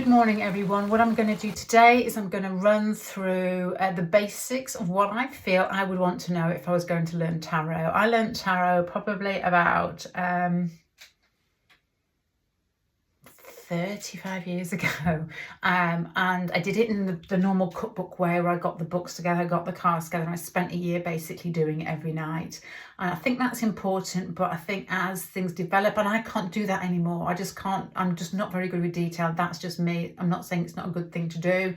Good morning everyone. What I'm going to do today is I'm going to run through the basics of what I feel I would want to know if I was going to learn tarot. I learned tarot probably about 35 years ago, and I did it in the normal cookbook way, where I got the books together, I got the cards together, and I spent a year basically doing it every night. And I think that's important, but I think as things develop, and I can't do that anymore, I just can't, I'm just not very good with detail. That's just me. I'm not saying it's not a good thing to do.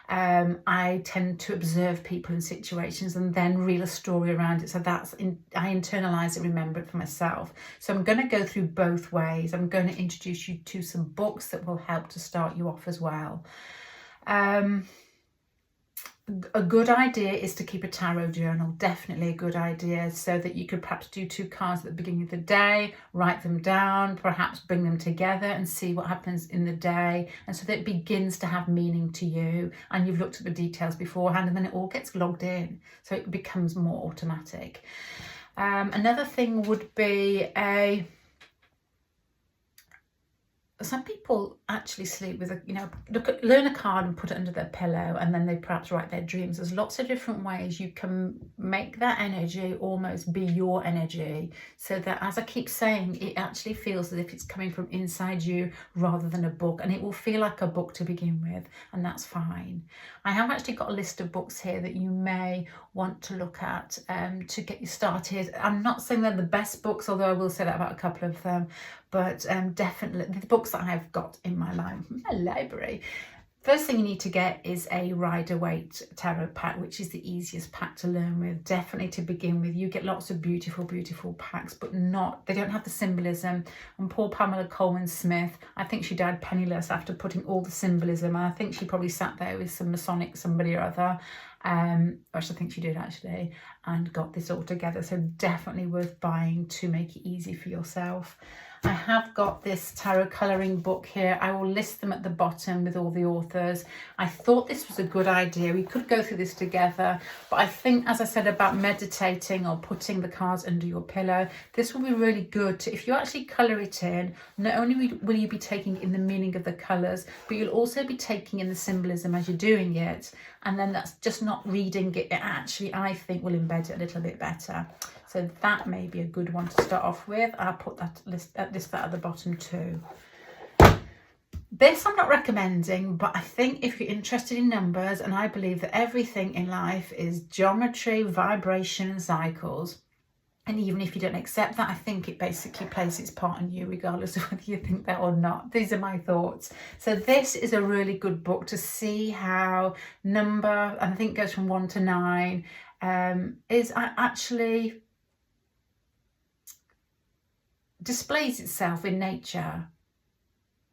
I tend to observe people in situations and then reel a story around it. So I internalize it, remember it for myself. So I'm going to go through both ways. I'm going to introduce you to some books that will help to start you off as well. A good idea is to keep a tarot journal, definitely a good idea, so that you could perhaps do 2 cards at the beginning of the day, write them down, perhaps bring them together and see what happens in the day, and so that it begins to have meaning to you and you've looked at the details beforehand, and then it all gets logged in, so it becomes more automatic. Another thing would be some people actually sleep with learn a card and put it under their pillow, and then they perhaps write their dreams. There's lots of different ways you can make that energy almost be your energy, so that, as I keep saying, it actually feels as if it's coming from inside you rather than a book, and it will feel like a book to begin with, and that's fine. I have actually got a list of books here that you may want to look at to get you started. I'm not saying they're the best books, although I will say that about a couple of them, but definitely the books that I've got in my library. First thing you need to get is a Rider Waite Tarot Pack, which is the easiest pack to learn with, definitely to begin with. You get lots of beautiful, beautiful packs, but they don't have the symbolism. And poor Pamela Coleman-Smith, I think she died penniless after putting all the symbolism. I think she probably sat there with some Masonic somebody or other, which I think she did actually, and got this all together. So definitely worth buying to make it easy for yourself. I have got this tarot colouring book here. I will list them at the bottom with all the authors. I thought this was a good idea. We could go through this together, but I think, as I said about meditating or putting the cards under your pillow, this will be really good to, if you actually colour it in, not only will you be taking in the meaning of the colours, but you'll also be taking in the symbolism as you're doing it. And then that's just not reading it. It actually, I think, will embed it a little bit better. So that may be a good one to start off with. I'll put that list at the bottom too. This I'm not recommending, but I think if you're interested in numbers, and I believe that everything in life is geometry, vibration and cycles, and even if you don't accept that, I think it basically plays its part in you, regardless of whether you think that or not. These are my thoughts. So this is a really good book to see how number, and I think it goes from 1 to 9, is actually displays itself in nature.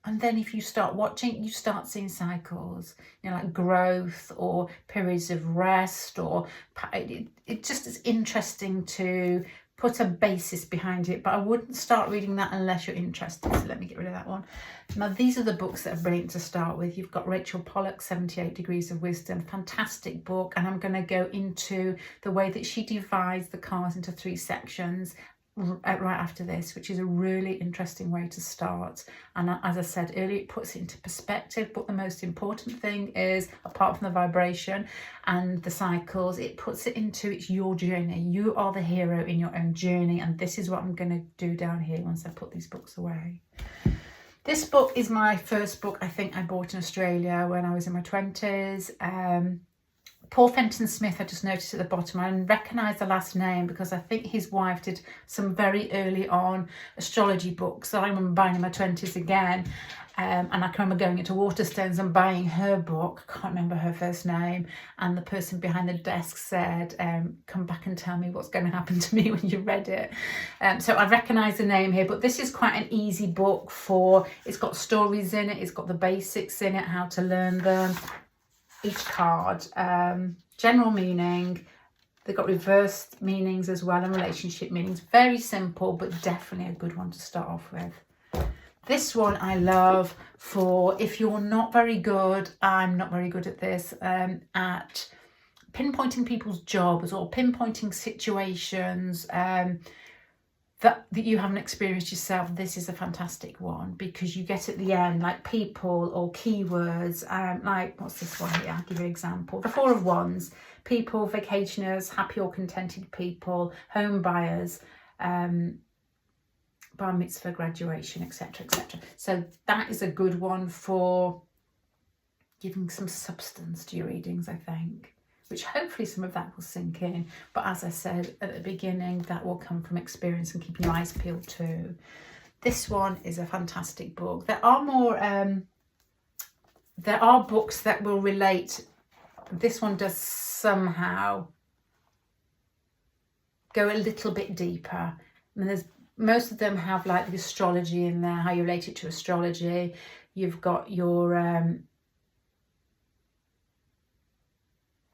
And then if you start watching, you start seeing cycles, like growth or periods of rest, or it just is interesting to put a basis behind it. But I wouldn't start reading that unless you're interested. So let me get rid of that one. Now, these are the books that are brilliant to start with. You've got Rachal Pollack, 78 Degrees of Wisdom, fantastic book. And I'm going to go into the way that she divides the cards into 3 sections right after this, which is a really interesting way to start. And as I said earlier, it puts it into perspective, but the most important thing is, apart from the vibration and the cycles, it puts it into, it's your journey. You are the hero in your own journey, and this is what I'm going to do down here once I put these books away. This book is my first book I think I bought in Australia when I was in my 20s. Paul Fenton Smith, I just noticed at the bottom. I recognise the last name because I think his wife did some very early on astrology books. So I remember buying in my 20s again. And I can remember going into Waterstones and buying her book. I can't remember her first name. And the person behind the desk said, come back and tell me what's going to happen to me when you read it. So I recognise the name here, but this is quite an easy book it's got stories in it. It's got the basics in it, how to learn them. Each card, general meaning, they've got reversed meanings as well, and relationship meanings. Very simple, but definitely a good one to start off with. This one I love for if you're not very good, I'm not very good at this, at pinpointing people's jobs or pinpointing situations. that you haven't experienced yourself, this is a fantastic one, because you get at the end like people or keywords, like what's this one here? I'll give you an example. The Four of Wands: people, vacationers, happy or contented people, home buyers, bar mitzvah, graduation, etc., etc. So that is a good one for giving some substance to your readings, I think, which hopefully some of that will sink in. But as I said at the beginning, that will come from experience and keeping your eyes peeled too. This one is a fantastic book. There are more, there are books that will relate. This one does somehow go a little bit deeper. And there's, most of them have like the astrology in there, how you relate it to astrology. You've got your,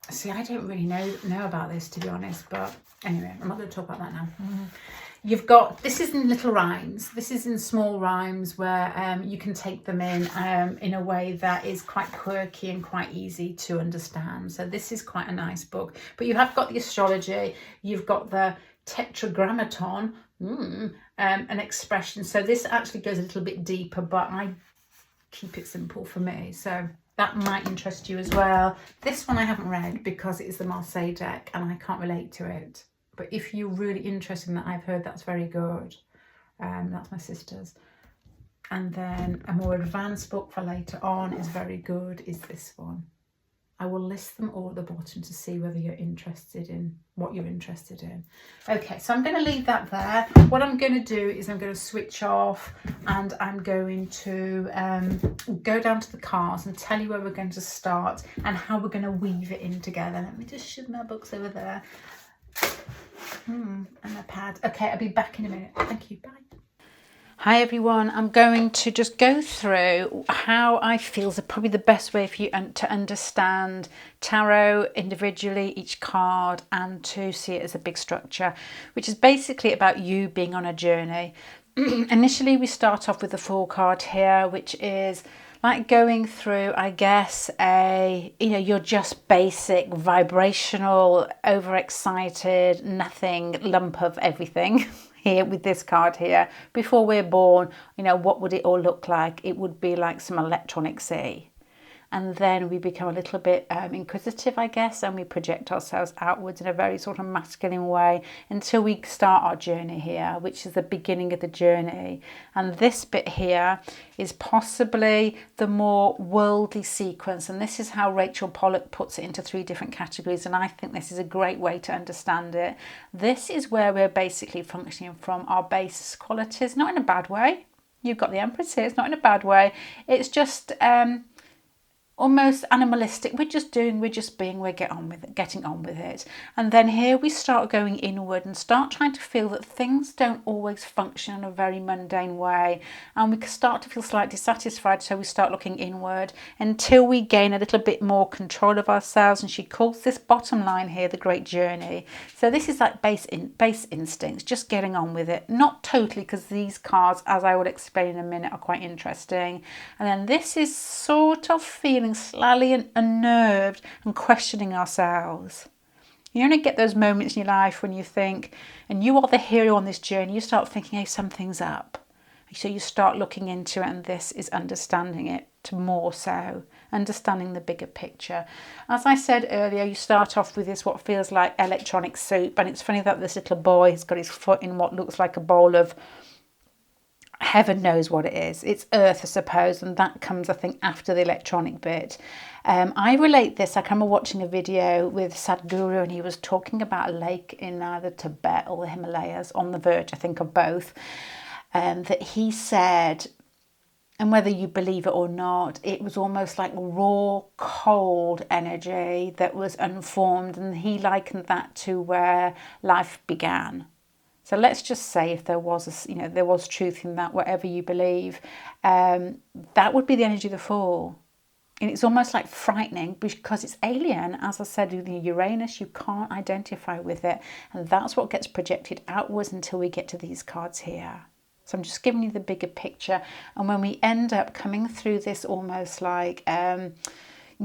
see, I don't really know about this, to be honest, but anyway, I'm not going to talk about that now. You've got, this is in little rhymes. This is in small rhymes where you can take them in a way that is quite quirky and quite easy to understand. So this is quite a nice book. But you have got the astrology, you've got the tetragrammaton, an expression. So this actually goes a little bit deeper, but I keep it simple for me. So that might interest you as well. This one I haven't read because it is the Marseille deck and I can't relate to it. But if you're really interested in that, I've heard that's very good. That's my sister's. And then a more advanced book for later on is very good, is this one. I will list them all at the bottom to see whether you're interested in what you're interested in. Okay, so I'm going to leave that there. What I'm going to do is I'm going to switch off and I'm going to go down to the cards and tell you where we're going to start and how we're going to weave it in together. Let me just shove my books over there. And my pad. Okay, I'll be back in a minute. Thank you. Bye. Hi everyone, I'm going to just go through how I feel is probably the best way for you to understand tarot individually, each card, and to see it as a big structure, which is basically about you being on a journey. Initially we start off with the Fool card here, which is like going through, I guess, you're just basic, vibrational, overexcited, nothing, lump of everything. Here with this card here, before we're born, what would it all look like? It would be like some electronic sea. And then we become a little bit inquisitive, I guess, and we project ourselves outwards in a very sort of masculine way until we start our journey here, which is the beginning of the journey. And this bit here is possibly the more worldly sequence. And this is how Rachal Pollack puts it into 3 different categories. And I think this is a great way to understand it. This is where we're basically functioning from our base qualities, not in a bad way. You've got the Empress here. It's not in a bad way. It's just almost animalistic. We're just being, we're getting on with it. And then here we start going inward and start trying to feel that things don't always function in a very mundane way. And we start to feel slightly dissatisfied, so we start looking inward until we gain a little bit more control of ourselves. And she calls this bottom line here the great journey. So this is like base instincts, just getting on with it. Not totally, because these cards, as I will explain in a minute, are quite interesting. And then this is sort of feeling slightly unnerved and questioning ourselves. You only get those moments in your life when you think, and you are the hero on this journey, you start thinking, hey, something's up. So you start looking into it, and this is understanding it to more so, understanding the bigger picture. As I said earlier, you start off with this, what feels like electronic soup, and it's funny that this little boy has got his foot in what looks like a bowl of heaven knows what it is. It's earth, I suppose, and that comes, I think, after the electronic bit. I relate this. I remember watching a video with Sadhguru, and he was talking about a lake in either Tibet or the Himalayas, on the verge, I think, of both, that he said, and whether you believe it or not, it was almost like raw, cold energy that was unformed, and he likened that to where life began. So let's just say if there was, there was truth in that, whatever you believe, that would be the energy of the Fool. And it's almost like frightening because it's alien. As I said, with Uranus, you can't identify with it. And that's what gets projected outwards until we get to these cards here. So I'm just giving you the bigger picture. And when we end up coming through this almost like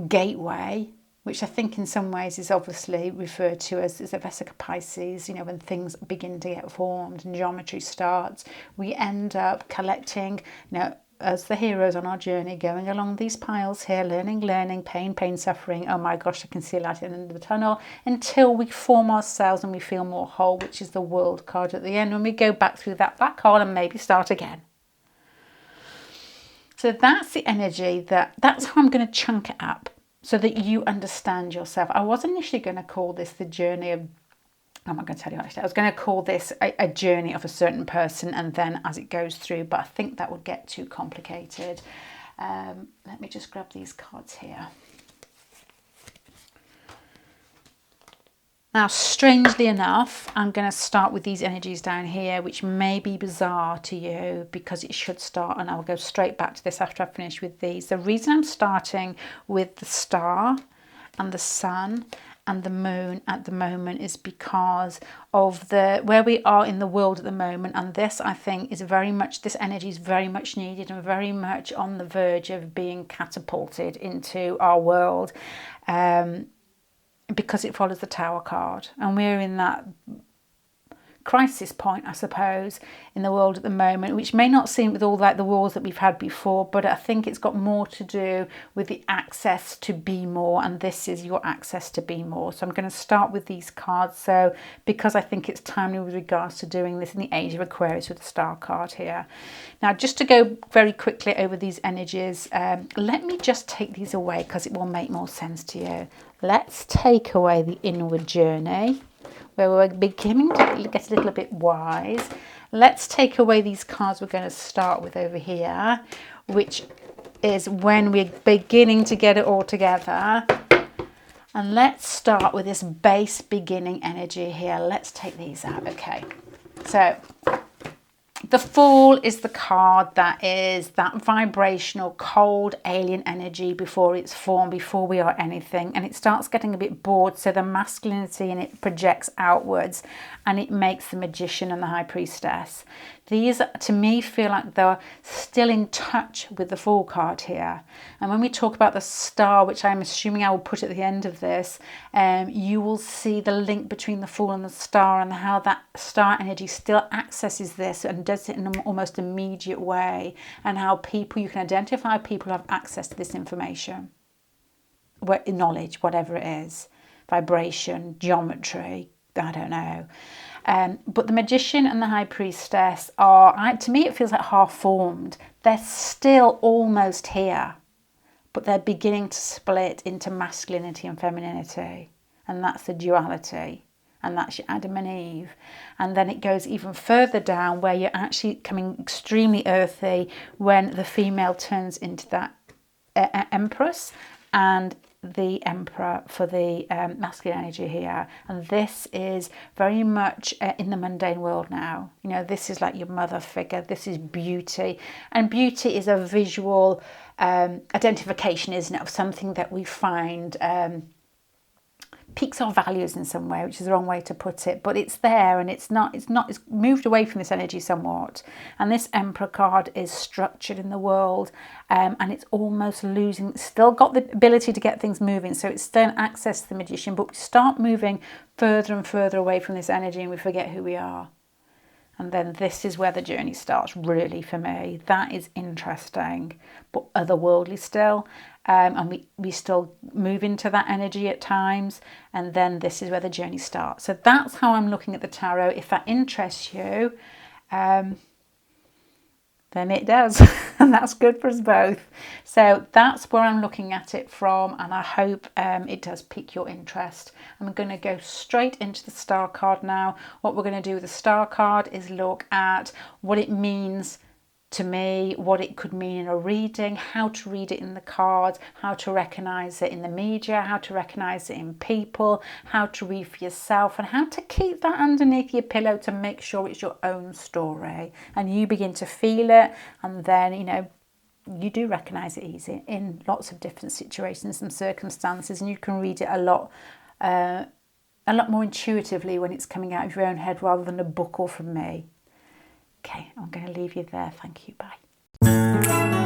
gateway, which I think in some ways is obviously referred to as a Vesica Pisces, you know, when things begin to get formed and geometry starts, we end up collecting, you know, as the heroes on our journey, going along these piles here, learning, pain, suffering. Oh my gosh, I can see a light at the end of the tunnel, until we form ourselves and we feel more whole, which is the World card at the end, when we go back through that black hole and maybe start again. So that's the energy, that's how I'm going to chunk it up so that you understand yourself. I was initially going to call this the journey of, I'm not going to tell you actually, I was going to call this a journey of a certain person, and then as it goes through, but I think that would get too complicated. Let me just grab these cards here. Now, strangely enough, I'm going to start with these energies down here, which may be bizarre to you because it should start, and I'll go straight back to this after I finish with these. The reason I'm starting with the star and the sun and the moon at the moment is because of where we are in the world at the moment, and this, I think, is very much, this energy is very much needed and very much on the verge of being catapulted into our world. Because it follows the Tower card, and we're in that crisis point, I suppose, in the world at the moment, which may not seem with all like the wars that we've had before, but I think it's got more to do with the access to be more, and this is your access to be more. So I'm going to start with these cards, so because I think it's timely with regards to doing this in the age of Aquarius with the star card here. Now, just to go very quickly over these energies, let me just take these away because it will make more sense to you. Let's take away the inward journey, where we're beginning to get a little bit wise. Let's take away these cards we're going to start with over here, which is when we're beginning to get it all together. And let's start with this base beginning energy here. Let's take these out. Okay, so the Fool is the card that is that vibrational, cold, alien energy before it's formed, before we are anything. And it starts getting a bit bored, so the masculinity in it projects outwards, and it makes the Magician and the High Priestess. These, to me, feel like they're still in touch with the Fool card here. And when we talk about the Star, which I'm assuming I will put at the end of this, you will see the link between the Fool and the Star, and how that Star energy still accesses this and does it in an almost immediate way, and how you can identify people who have access to this information, knowledge, whatever it is, vibration, geometry, I don't know. But the Magician and the High Priestess are, to me, it feels like half formed. They're still almost here, but they're beginning to split into masculinity and femininity. And that's the duality. And that's your Adam and Eve. And then it goes even further down, where you're actually coming extremely earthy when the female turns into that Empress, and the Emperor for the masculine energy here. And this is very much in the mundane world now. You know, this is like your mother figure. This is beauty. And beauty is a visual identification, isn't it, of something that we find piques our values in some way, which is the wrong way to put it, but it's there, and it's moved away from this energy somewhat. And this Emperor card is structured in the world, and it's almost losing, it's still got the ability to get things moving, so it's still access to the Magician, but we start moving further and further away from this energy, and we forget who we are. And then this is where the journey starts, really, for me. That is interesting, but otherworldly still. And we still move into that energy at times. And then this is where the journey starts. So that's how I'm looking at the tarot. If that interests you, then it does. And that's good for us both. So that's where I'm looking at it from. And I hope it does pique your interest. I'm going to go straight into the Star card now. What we're going to do with the Star card is look at what it means to me, what it could mean in a reading, how to read it in the cards, how to recognise it in the media, how to recognise it in people, how to read for yourself, and how to keep that underneath your pillow to make sure it's your own story. And you begin to feel it, and then, you know, you do recognise it easy in lots of different situations and circumstances, and you can read it a lot more intuitively when it's coming out of your own head rather than a book or from me. Okay, I'm going to leave you there. Thank you. Bye.